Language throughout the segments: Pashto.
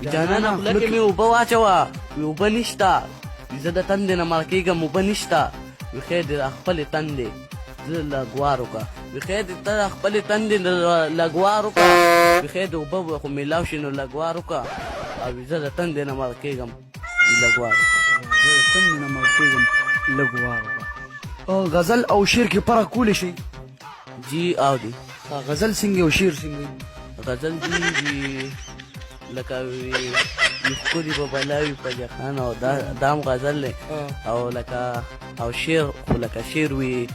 جانانه خوله کې مې اوبه واچوه وی اوبه نشته زه د تندې نه مړ کېږم اوبه نشته وی خیر دې خپلې تندې زه لږ وار وکړه وی خیر دې ته خپلې تندې لږ وار وکړه وی خیر دې اوبه خو میلاو شي نو لږ وار وکړه او زه د تندې نه مړ کېږم لږ وار وکړه. غزل او شعر کې فرق کولی شي؟ جی او دی غزل څنګه او شعر څنګه؟ غزل دی لکه وی ښکلي به بلاوي په جهان او دا هم غزل دی او لکه او شعر خو لکه شعر وي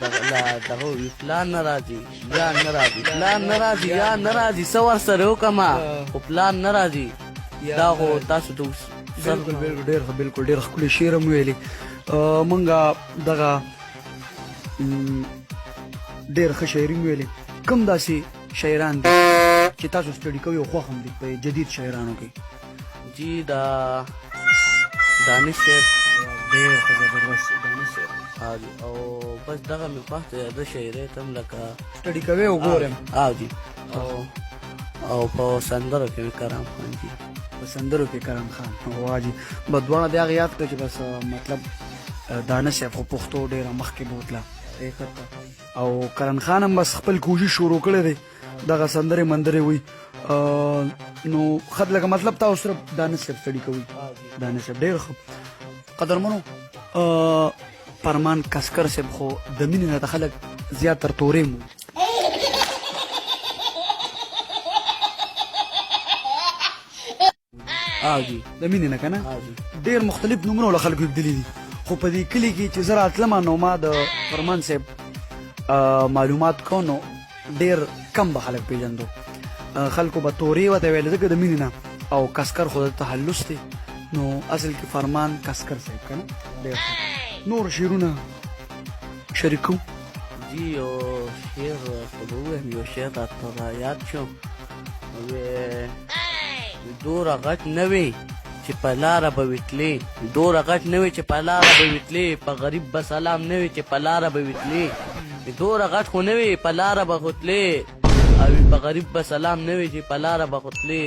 دغه وي پلان نه راځي یا نه راځي پلان نه راځي یا نه راځي څه ورسره وکړمه خو پلان نه راځي دا خو تاسو ته بالکل ډېر ښکلي شعر هم ویلي مونږ دغه ډېر ښه شاعري مو ویلې کوم داسې شاعران دي چې تاسو سټډي کوئ او خوښ هم دي په جدید شاعرانو کې؟ جی دا دانش صاحب ډېر ښه زبردست دانش صاحب او بس دغه مې خوښ دی د شاعرۍ ته هم لکه سټډي کوئ او ګورم جی او په سندرو کې مې کرام خان جي په سندرو کې کرم خان واجي بدوانه د هغه یاد کړ چې بس مطلب دانش صاحب خو پښتو ډېره مخکې بوتله او کرن خان هم بس خپل کوشش شروع کړی دی دغه سندرې مندرې وي نو خط لکه مطلب تاسو صرف دانش صاحب سټډي کوئ دانش صاحب ډېر ښه قدرمنو فرمان کسکر صاحب خو د مینې نه د خلک زیاتر تورې مو جی د مینې نه که نه ډېر مختلف نومونه له خلکو ایږدلي دي خو په دې کلي کې چې زه راتلم نو ما د فرمان صاحب معلومات کو نو ډېر کم به خلک پېژندو خلکو به تورې ورته ویلې ځکه د مینې نه او کسکر خو د تحلس دی نو اصل کې فرمان کسکر صاحب که نه ډېر نور شعرونه شریکو جی یو شعر خو به ووایم یو شعر راته رایاد شو دوره غټ نه وي چې په لاره به وتلې دوره غټ نه وي چې په لاره به وتلې په غریب به سلام نه وي چې په لاره به وتلې دوره غټ خو نه وي په لاره به غوتلې او په غریب به سلام نه وي چې په لاره به غوتلې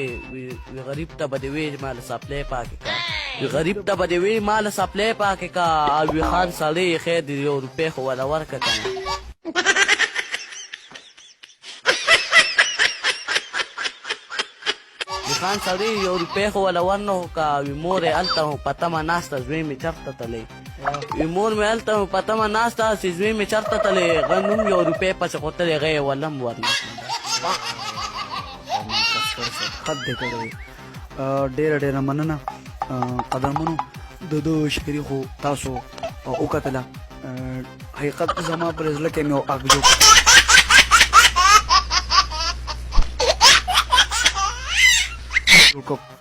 غریب ته به دې وي مال سپلی پاکې کا غریب ته به دې وي مال سپلی پاکې کا او خان سړی خیر دې یو روپۍ خو وله ورکړه که نه خان سړی یو روپۍ خو وله ورنه که وي مور یې هلته په تمه ناسته زوی مې چېرته تللی وي مور مې هلته په تمه ناسته چې زوی مې چېرته تللی هغه نوم یو روپۍ پسې غوتلی هغه یې وله هم ورنه خط دی کړی ډېره ډېره مننه قدرمنو د ده شاعري خو تاسو وکتله حقیقت زما پر زړه کې مې یو اغ جوړ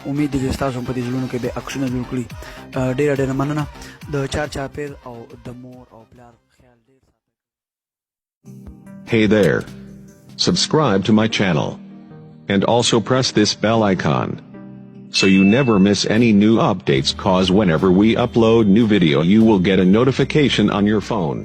امید دی چې ستاسو په دې زړونو کې به عکسونه جوړ کړي ډېره ډېره مننه د چار چاپېر او د مور او پلار خیال ډېر Hey there. Subscribe to my channel. And also press this bell icon. So you never miss any new updates, cause whenever we upload new video you will get a notification on your phone.